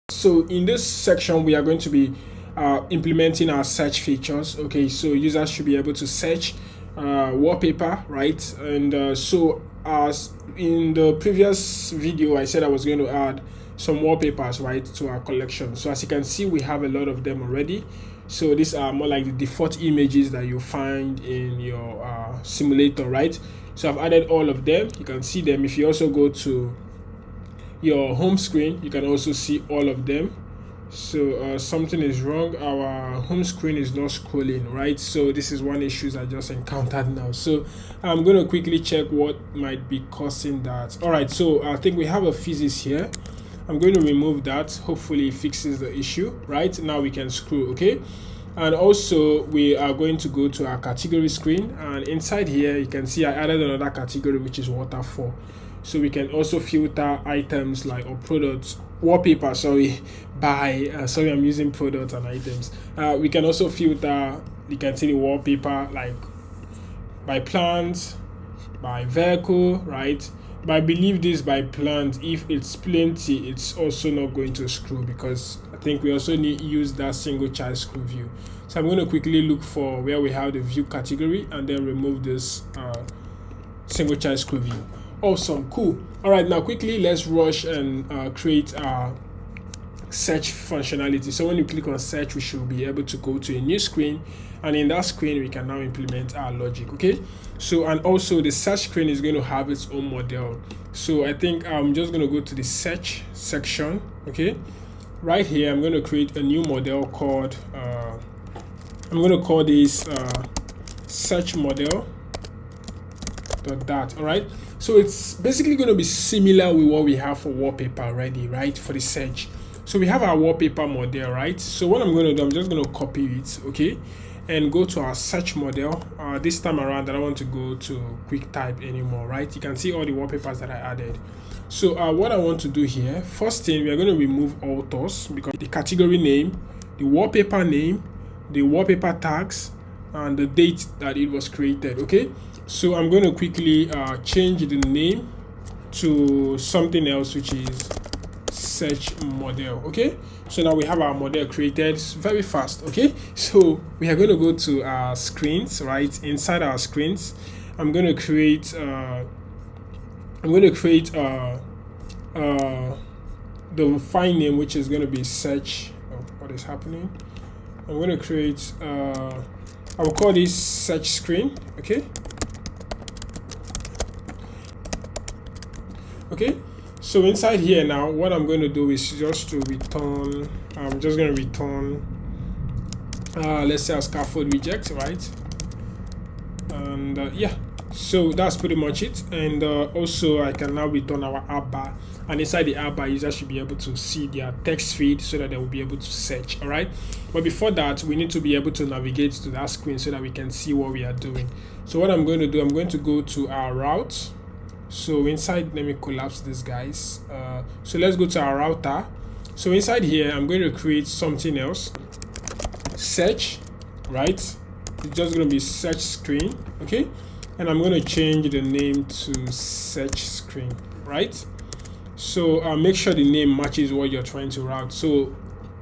So in this section, we are going to be implementing our search features. Okay, so users should be able to search wallpaper, right? And so as in the previous video, I said I was going to add some wallpapers, right, to our collection. So as you can see, we have a lot of them already. So these are more like the default images that you find in your simulator, right? So I've added all of them. You can see them. If you also go to your home screen, you can also see all of them. So something is wrong. Our home screen is not scrolling, right? So this is one issue I just encountered now. So I'm going to quickly check what might be causing that. All right, so I think we have a physics here. I'm going to remove that. Hopefully it fixes the issue. Right now we can scroll. Okay, and also we are going to go to our category screen, and inside here you can see I added another category, which is waterfall. So we can also filter items like, or products, wallpaper, sorry, by sorry, I'm using products and items. We can also filter, you can see the wallpaper like by plant, by vehicle, right? But I believe this by plant, if it's plenty, it's also not going to screw, because I think we also need to use that single child screw view. So I'm going to quickly look for where we have the view category and then remove this single child screw view. Awesome, cool. All right, now quickly let's rush and create our search functionality. So when you click on search, we should be able to go to a new screen, and in that screen we can now implement our logic. Okay, so and also the search screen is going to have its own model. So I think I'm just going to go to the search section. Okay, right here I'm going to create a new model called I'm going to call this search model dot. All right, so it's basically going to be similar with what we have for wallpaper already, right, for the search. So we have our wallpaper model, right? So what I'm going to do, I'm just going to copy it, okay, and go to our search model. This time around I don't want to go to quick type anymore, right? You can see all the wallpapers that I added. So what I want to do here, first thing, we are going to remove authors, because the category name, the wallpaper name, the wallpaper tags, and the date that it was created. Okay, so I'm going to quickly change the name to something else, which is search model. Okay, so now we have our model created. It's very fast. Okay, so we are going to go to our screens, right? Inside our screens, I'm going to create the file name, which is going to be search. Oh, what is happening? I'm going to create I will call this search screen. Okay, so inside here now, what I'm going to do is just to return, I'm just going to return let's say a scaffold reject, right? And yeah, so that's pretty much it. And also I can now return our app bar, and inside the app bar users should be able to see their text feed so that they will be able to search. All right, but before that we need to be able to navigate to that screen so that we can see what we are doing. So what I'm going to do, I'm going to go to our route. So inside, let me collapse this, guys. So let's go to our router. So inside here I'm going to create something else, search, right? It's just going to be search screen. Okay, and I'm going to change the name to search screen, right? So make sure the name matches what you're trying to route. So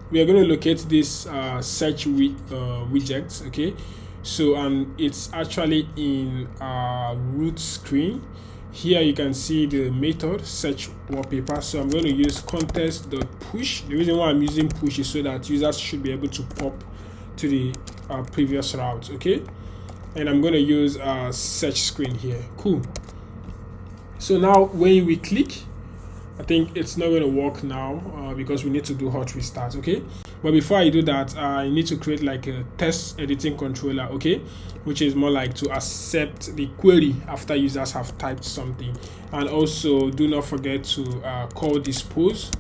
we are going to locate this search widget. Okay, so it's actually in our root screen. Here you can see the method search wallpaper. So I'm going to use context.push. The reason why I'm using push is so that users should be able to pop to the previous route. Okay, and I'm going to use search screen here. Cool. So now when we click, I think it's not going to work now because we need to do hot restart. Okay, but before I do that, I need to create like a test editing controller, okay, which is more like to accept the query after users have typed something. And also do not forget to call dispose,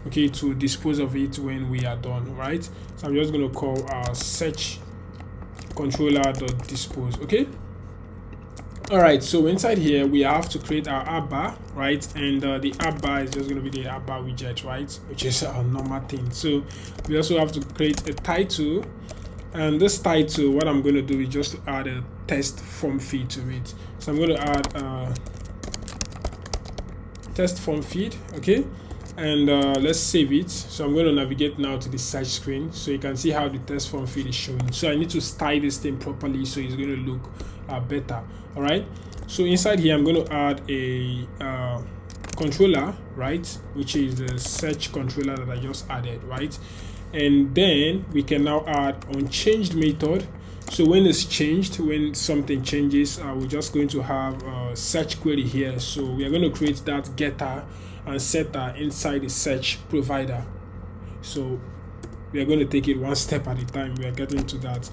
okay, to dispose of it when we are done, right? So I'm just going to call our search controller.dispose. Okay, all right, so inside here we have to create our app bar, right? And the app bar is just going to be the app bar widget, right, which is a normal thing. So we also have to create a title, and this title, what I'm going to do is just to add a test form feed to it. So I'm going to add test form feed. Okay, and let's save it. So I'm going to navigate now to the search screen, so you can see how the test form field is showing. So I need to style this thing properly so it's going to look better. All right, so inside here I'm going to add a controller, right, which is the search controller that I just added, right? And then we can now add unchanged method. So when it's changed, when something changes, we're just going to have a search query here. So we are going to create that getter and setter inside the search provider. So we are going to take it one step at a time. We are getting to that.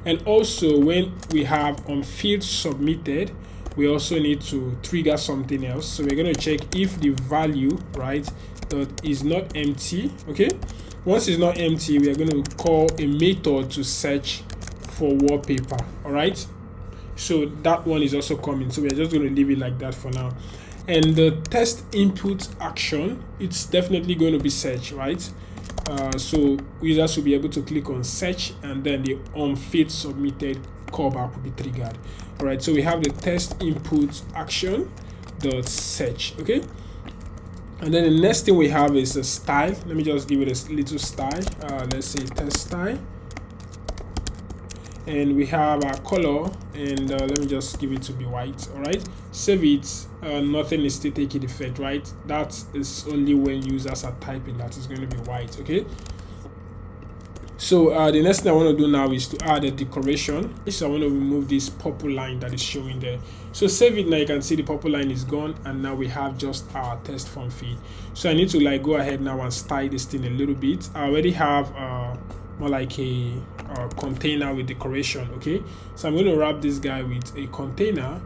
And also when we have on field submitted, we also need to trigger something else. So we're going to check if the value, right, that is not empty. Okay, once it's not empty, we are going to call a method to search for wallpaper. All right, so that one is also coming, so we're just going to leave it like that for now. And the test input action, it's definitely going to be search, right? So users will be able to click on search, and then the on field submitted callback will be triggered. All right, so we have the test input action dot search. Okay, and then the next thing we have is a style. Let me just give it a little style. Let's say test style, and we have our color, and let me just give it to be white. All right, save it. Nothing is still taking effect, right? That is only when users are typing that is going to be white. Okay, so the next thing I want to do now is to add a decoration. So I want to remove this purple line that is showing there. So save it. Now you can see the purple line is gone, and now we have just our test form feed. So I need to like go ahead now and style this thing a little bit. I already have more like a container with decoration. Okay, so I'm going to wrap this guy with a container,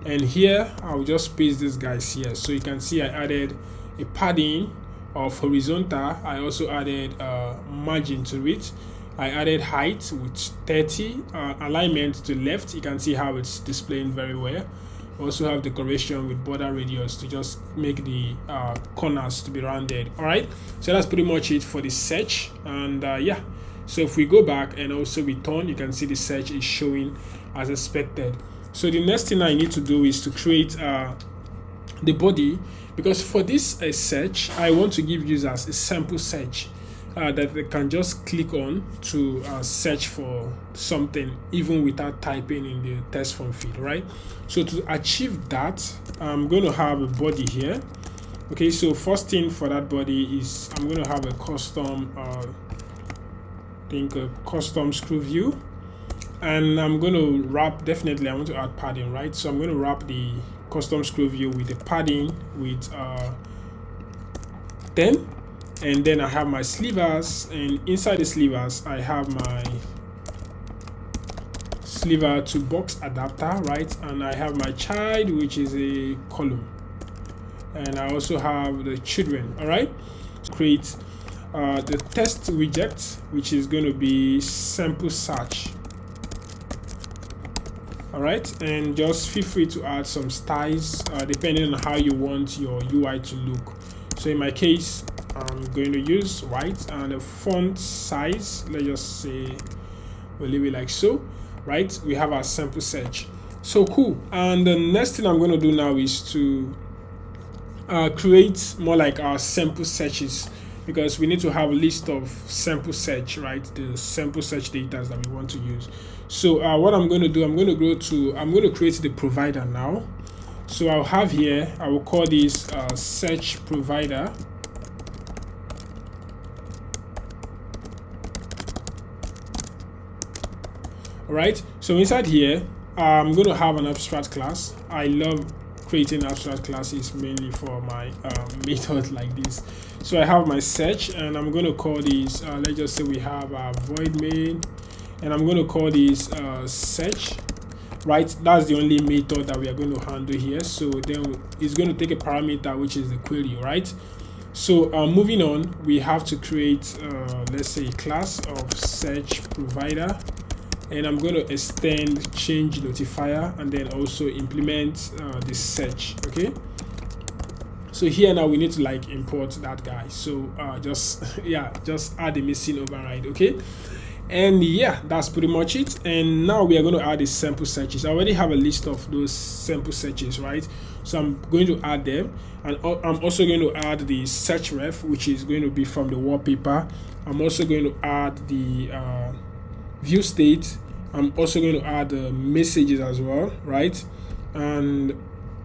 and here I'll just paste these guys here. So you can see I added a padding of horizontal. I also added margin to it. I added height with 30, alignment to left. You can see how it's displaying very well. Also have decoration with border radius to just make the corners to be rounded. All right, so that's pretty much it for the search. And yeah, so if we go back and also return, you can see the search is showing as expected. So the next thing I need to do is to create the body, because for this search I want to give users a sample search that they can just click on to search for something even without typing in the test form field, right? So to achieve that, I'm going to have a body here. Okay, so first thing for that body is I'm going to have a custom a custom screw view, and I'm going to wrap, definitely I want to add padding, right? So I'm going to wrap the custom screw view with the padding with 10, and then I have my slivers, and inside the slivers I have my sliver to box adapter, right? And I have my child, which is a column, and I also have the children. All right, create the test widget, which is going to be sample search. All right, and just feel free to add some styles depending on how you want your UI to look. So in my case, I'm going to use white, and the font size, let's just say we'll leave it like so, right? We have our sample search. So cool. And the next thing I'm going to do now is to create more like our sample searches, because we need to have a list of sample search, right? The sample search data that we want to use. So what I'm going to do, I'm going to create the provider now. So I'll have here, I will call this search provider. All right, so inside here, I'm going to have an abstract class. I love creating abstract classes mainly for my method like this. So I have my search, and I'm going to call this, let's just say we have a void main, and I'm going to call this search, right? That's the only method that we are going to handle here. So then it's going to take a parameter, which is the query, right? So moving on, we have to create, let's say, a class of search provider, and I'm going to extend change notifier, and then also implement the search. Okay, so here now we need to like import that guy. So just add the missing override. Okay, And yeah, that's pretty much it. And now we are going to add the sample searches. I already have a list of those sample searches, right? So I'm going to add them, and I'm also going to add the search ref, which is going to be from the wallpaper. I'm also going to add the view state. I'm also going to add the messages as well, right? And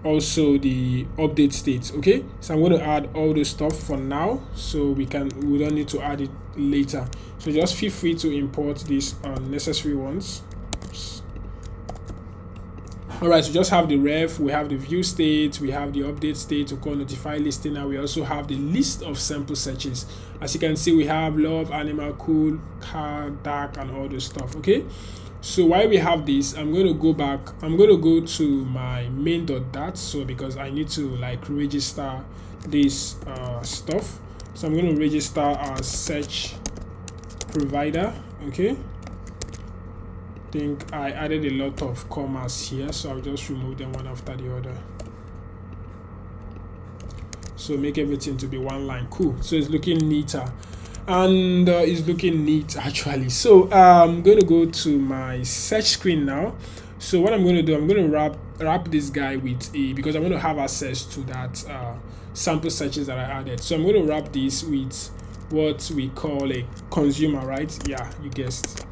also the update state. Okay, so I'm going to add all the stuff for now, so we don't need to add it later. So just feel free to import these unnecessary ones. Oops. All right, so just have the ref, we have the view state, we have the update state, we call notify listing, and we also have the list of sample searches. As you can see, we have love, animal, cool, car, dark, and all this stuff. Okay, so while we have this, I'm going to go back. I'm going to go to my main.dat, so because I need to like register this stuff. So I'm going to register our search provider. Okay, I think I added a lot of commas here, so I'll just remove them one after the other. So make everything to be one line. Cool. So it's looking neater, and it's looking neat actually. So I'm going to go to my search screen now. So what I'm going to do, I'm going to wrap this guy with because I'm going to have access to that sample searches that I added. So I'm going to wrap this with what we call a consumer, right? Yeah, you guessed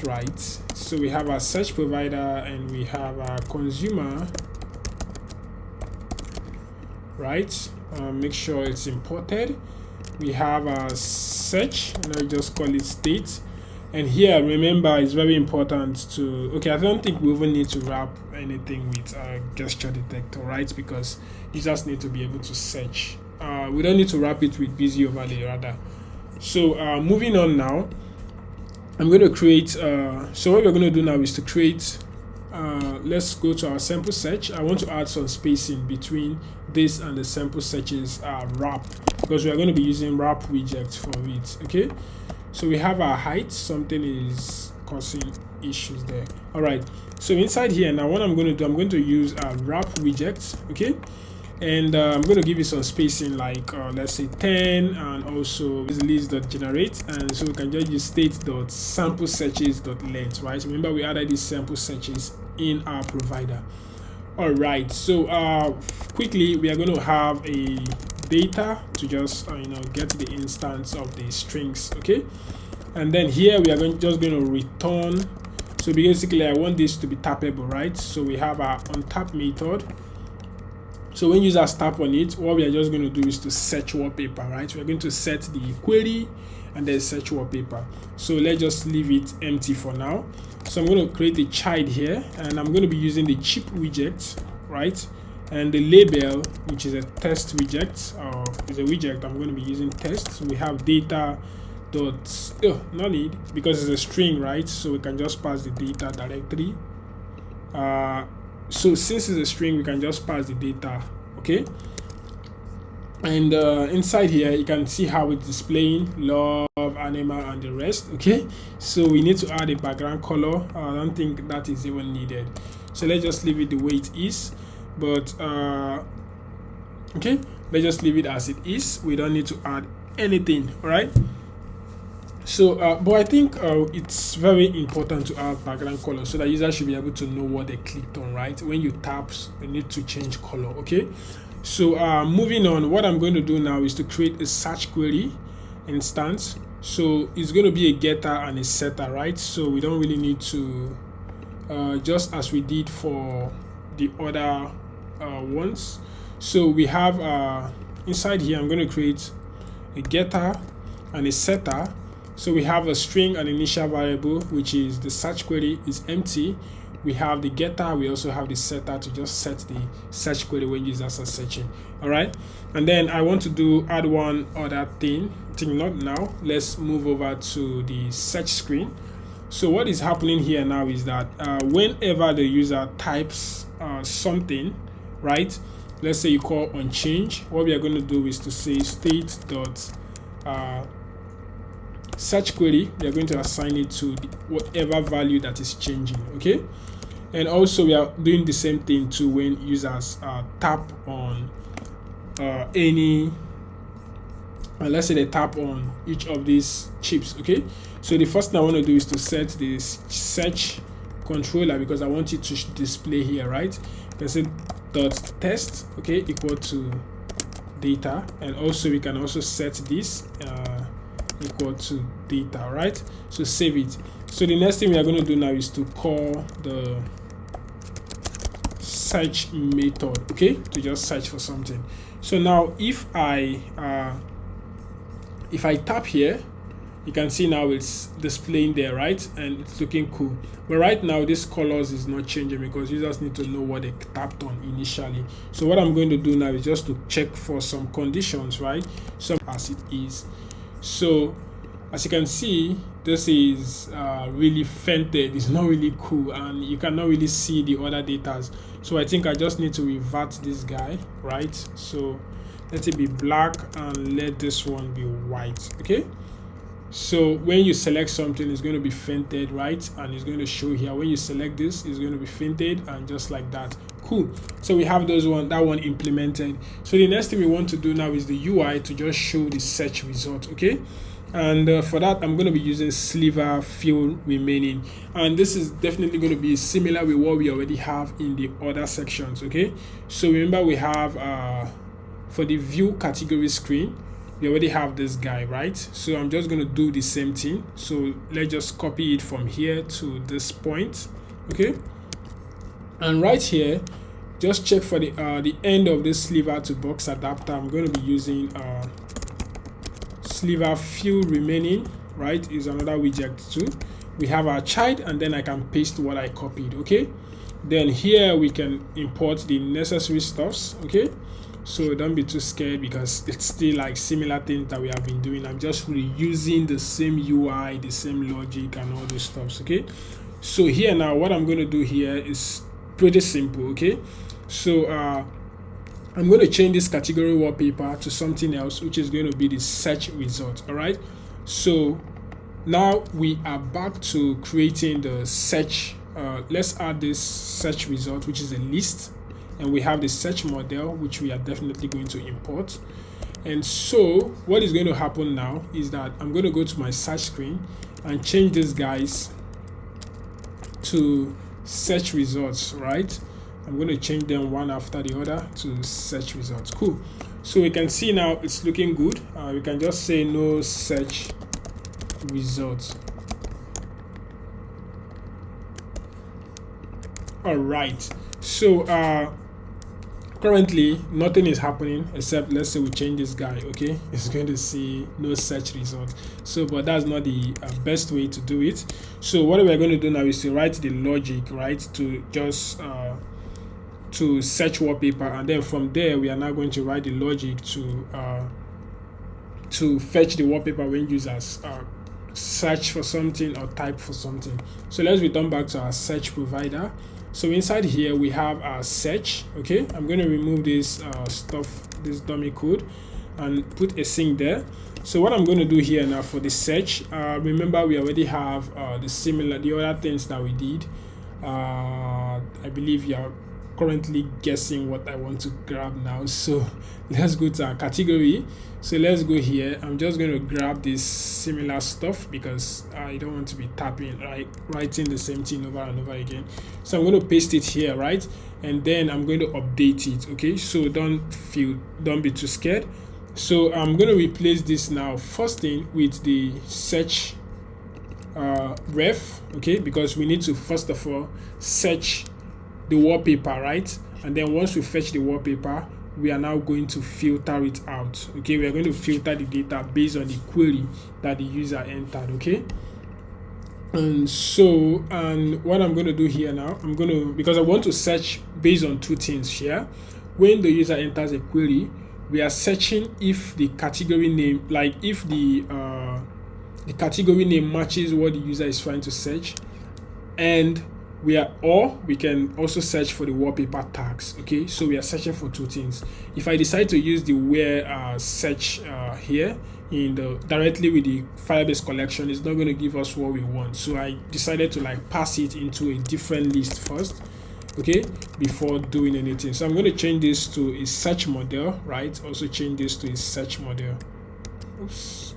right. So we have our search provider and we have our consumer, right? Make sure it's imported. We have our search, and I just call it state. And here, remember, it's very important to, okay, I don't think we even need to wrap anything with a gesture detector, right? Because you just need to be able to search. We don't need to wrap it with busy overlay rather. So moving on now, I'm going to create, so what we're going to do now is to create, let's go to our sample search. I want to add some spacing between this and the sample searches wrap, because we are going to be using wrap widget for it. Okay, so we have our height. Something is causing issues there. All right, so inside here now, what I'm going to do, I'm going to use a wrap widget. Okay, and I'm going to give it some spacing, like let's say 10, and also this list.generate, and so we can just use state.samplesearches.length, right? So remember, we added these sample searches in our provider. All right, so quickly we are going to have a data to just get the instance of the strings. Okay, and then here we are just going to return. So basically I want this to be tappable, right? So we have our untap method. So when users tap on it, what we are just going to do is to search wallpaper, right? We're going to set the query and then search wallpaper. So let's just leave it empty for now. So I'm going to create a child here, and I'm going to be using the chip widget, right? And the label, which is a test widget, is a widget. I'm going to be using test. So we have data dot, no need, because it's a string, right? So we can just pass the data directly. So since it's a string, we can just pass the data. Okay, and inside here you can see how it's displaying love, animal, and the rest. Okay, so we need to add a background color. I don't think that is even needed, so let's just leave it the way it is. But okay, let's just leave it as it is. We don't need to add anything. All right, so but I think it's very important to add background color so that users should be able to know what they clicked on, right? When you tap, you need to change color. Okay, so moving on, what I'm going to do now is to create a search query instance. So it's going to be a getter and a setter, right? So we don't really need to just as we did for the other ones. So we have inside here, I'm going to create a getter and a setter. So we have a string and initial variable, which is the search query is empty. We have the getter, we also have the setter to just set the search query when users are searching. All right, and then I want to add one other thing. Not now. Let's move over to the search screen. So what is happening here now is that whenever the user types something, right? Let's say you call on change. What we are going to do is to say state dot search query. We are going to assign it to whatever value that is changing. Okay, and also we are doing the same thing to when users tap on any and let's say they tap on each of these chips. Okay, so the first thing I want to do is to set this search controller, because I want it to display here, right? You can say dot test, okay, equal to data, and also we can also set this equal to data, right? So save it. So the next thing we are going to do now is to call the search method, okay, to just search for something. So now if I tap here, you can see now it's displaying there, right? And it's looking cool. But right now this colors is not changing because users need to know what they tapped on initially. So what I'm going to do now is just to check for some conditions, right? So as it is. So as you can see, this is really fented. It's not really cool, and you cannot really see the other data. So I think I just need to revert this guy, right? So let it be black and let this one be white. Okay, so when you select something, it's going to be fented, right? And it's going to show here. When you select this, it's going to be fented, and just like that. Cool. So we have that one implemented. So the next thing we want to do now is the UI to just show the search result. Okay, and for that I'm going to be using sliver fill remaining, and this is definitely going to be similar with what we already have in the other sections. Okay, so remember we have for the view category screen, we already have this guy, right? So I'm just going to do the same thing. So let's just copy it from here to this point. Okay, and right here just check for the end of this sliver to box adapter. I'm going to be using sliver fill remaining, right? Is another widget too. We have our child, and then I can paste what I copied. Okay, then here we can import the necessary stuffs. Okay, so don't be too scared because it's still like similar things that we have been doing. I'm just reusing the same UI, the same logic and all those stuffs. Okay, so here now what I'm going to do here is pretty simple. Okay, so I'm going to change this category wallpaper to something else, which is going to be the search result. All right, so now we are back to creating the search. Let's add this search result, which is a list, and we have the search model, which we are definitely going to import. And so what is going to happen now is that I'm going to go to my search screen and change these guys to search results, right? I'm going to change them one after the other to search results. Cool. So we can see now it's looking good. We can just say no search results. All right. So currently nothing is happening except let's say we change this guy. Okay, it's going to see no search result. So but that's not the best way to do it. So what we're going to do now is to write the logic, right, to just to search wallpaper, and then from there we are now going to write the logic to fetch the wallpaper when users search for something or type for something. So let's return back to our search provider. So inside here we have our search. Okay, I'm going to remove this this dummy code, and put a sync there. So what I'm going to do here now for the search, remember we already have the other things that we did. I believe you are currently guessing what I want to grab now. So let's go to our category. So let's go here. I'm just going to grab this similar stuff because I don't want to be tapping, like writing the same thing over and over again. So I'm going to paste it here, right? And then I'm going to update it. Okay, so don't be too scared. So I'm going to replace this now first thing with the search ref. Okay, because we need to first of all search the wallpaper, right? And then once we fetch the wallpaper, we are now going to filter it out. Okay, we are going to filter the data based on the query that the user entered. Okay, and so what I'm going to do here now, I'm going to, because I want to search based on two things here. When the user enters a query, we are searching if the category name, like if the category name matches what the user is trying to search, and we can also search for the wallpaper tags. Okay, so we are searching for two things. If I decide to use the where search here in the directly with the Firebase collection, it's not going to give us what we want. So I decided to like pass it into a different list first, okay, before doing anything. So I'm going to change this to a search model, right? Also change this to a search model. oops.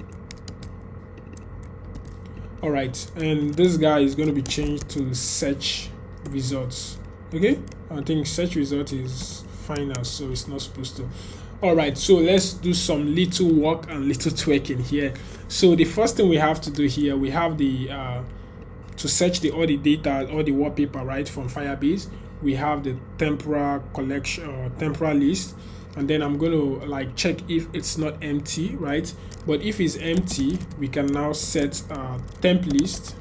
All right, and this guy is going to be changed to search results. Okay, I think search result is fine now, so it's not supposed to. All right, so let's do some little work and little twerking here. So the first thing we have to do here, we have the to search all the data, all the wallpaper, right, from Firebase. We have the temporal collection, temporal list, and then I'm going to like check if it's not empty, right? But if it's empty, we can now set temp list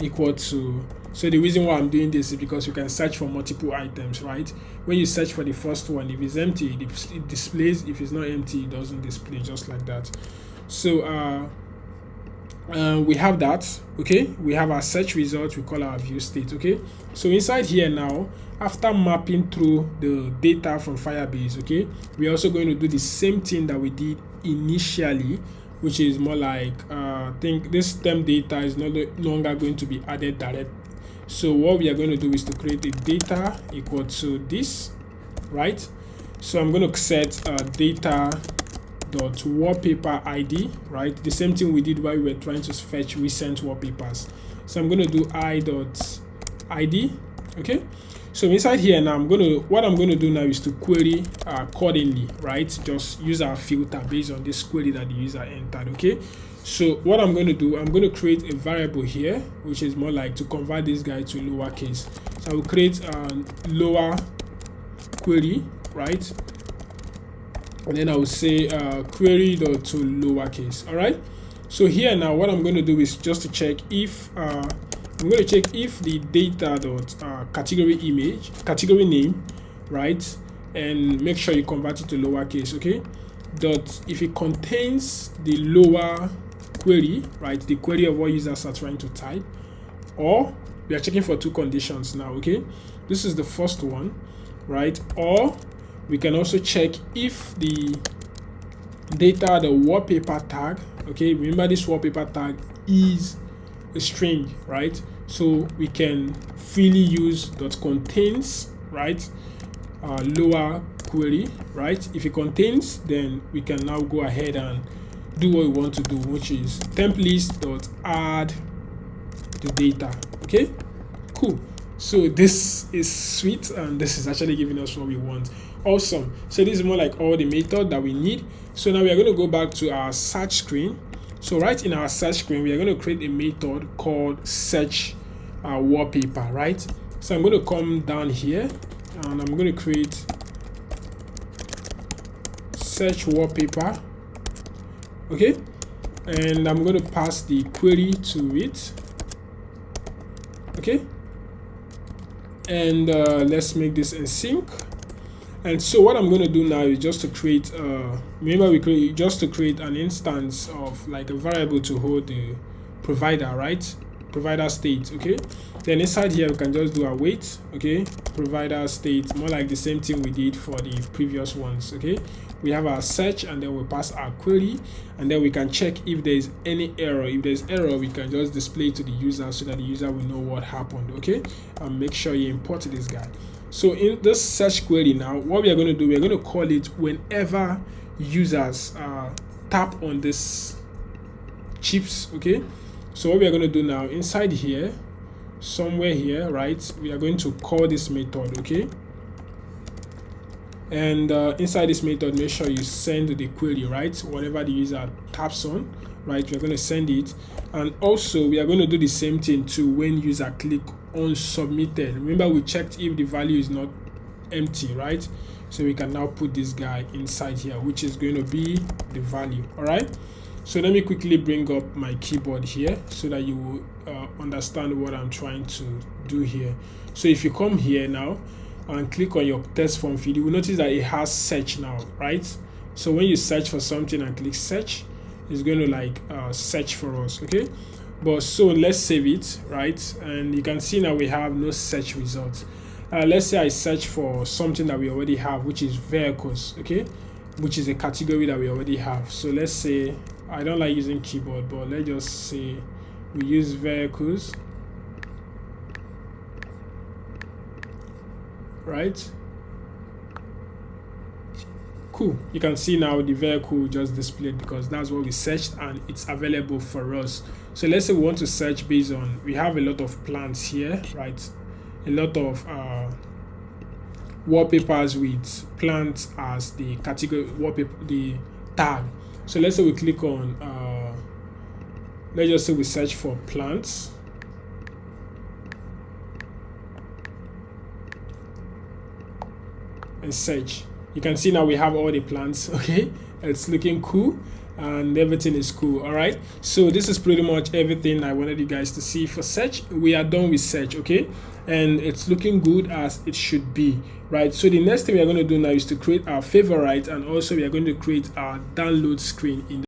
equal to. So the reason why I'm doing this is because you can search for multiple items, right? When you search for the first one, if it's empty, it displays. If it's not empty, it doesn't display, just like that. So we have that. Okay, we have our search result, we call our view state. Okay, so inside here now, after mapping through the data from Firebase, okay, we're also going to do the same thing that we did initially, which is more like I think this temp data is no longer going to be added direct. So what we are going to do is to create a data equal to this, right? So I'm going to set data dot wallpaper ID, right? The same thing we did while we were trying to fetch recent wallpapers. So I'm going to do I dot ID. Okay, so inside here now, what I'm going to do now is to query accordingly, right? Just use our filter based on this query that the user entered. Okay, so what I'm going to do, I'm going to create a variable here, which is more like to convert this guy to lowercase. So I will create a lower query, right? And then I will say query dot to lowercase. All right, so here now what I'm going to do is just to check if I'm going to check if the data dot category name, right, and make sure you convert it to lowercase. Okay, dot if it contains the lower query, right, the query of what users are trying to type, or we are checking for two conditions now. Okay, this is the first one, right? Or we can also check if the data, the wallpaper tag, okay, remember this wallpaper tag is a string, right? So we can freely use dot contains, right, lower query, right? If it contains, then we can now go ahead and do what we want to do, which is temp list dot add the data. Okay, cool. So this is sweet, and this is actually giving us what we want. Awesome. So this is more like all the method that we need. So now we are going to go back to our search screen. So right in our search screen, we are going to create a method called search wallpaper, right? So I'm going to come down here and I'm going to create search wallpaper. Okay, and I'm going to pass the query to it. Okay, and let's make this in sync. And so what I'm going to do now is just to create remember we create just to create an instance of like a variable to hold the provider, right? Provider state. Okay, then inside here we can just do a wait. Okay, provider state, more like the same thing we did for the previous ones. Okay, we have our search and then we pass our query, and then we can check if there is any error. If there's error, we can just display to the user so that the user will know what happened. Okay, and make sure you import this guy. So in this search query now, what we are going to do, we are going to call it whenever users tap on this chips. Okay, so what we are going to do now, inside here, somewhere here, right, we are going to call this method. Okay, and inside this method, make sure you send the query, right, whatever the user taps on, right, we're going to send it. And also we are going to do the same thing to when user click on submitted. Remember we checked if the value is not empty, right? So we can now put this guy inside here, which is going to be the value. All right, so let me quickly bring up my keyboard here so that you will understand what I'm trying to do here. So if you come here now and click on your test form field, you will notice that it has search now, right? So when you search for something and click search, it's going to like search for us. Okay, but so let's save it, right? And you can see now we have no search results. Let's say I search for something that we already have, which is vehicles. Okay, which is a category that we already have. So let's say I don't like using keyboard, but let's just say we use vehicles, right? Cool. You can see now the vehicle just displayed because that's what we searched and it's available for us. So let's say we want to search based on, we have a lot of plants here, right? A lot of wallpapers with plants as the category wallpaper, the tag. So let's say we click on let's just say we search for plants. And search. You can see now we have all the plants. Okay, it's looking cool and everything is cool. All right, so this is pretty much everything I wanted you guys to see for search. We are done with search. Okay, and it's looking good as it should be, right? So the next thing we are going to do now is to create our favorite, and also we are going to create our download screen in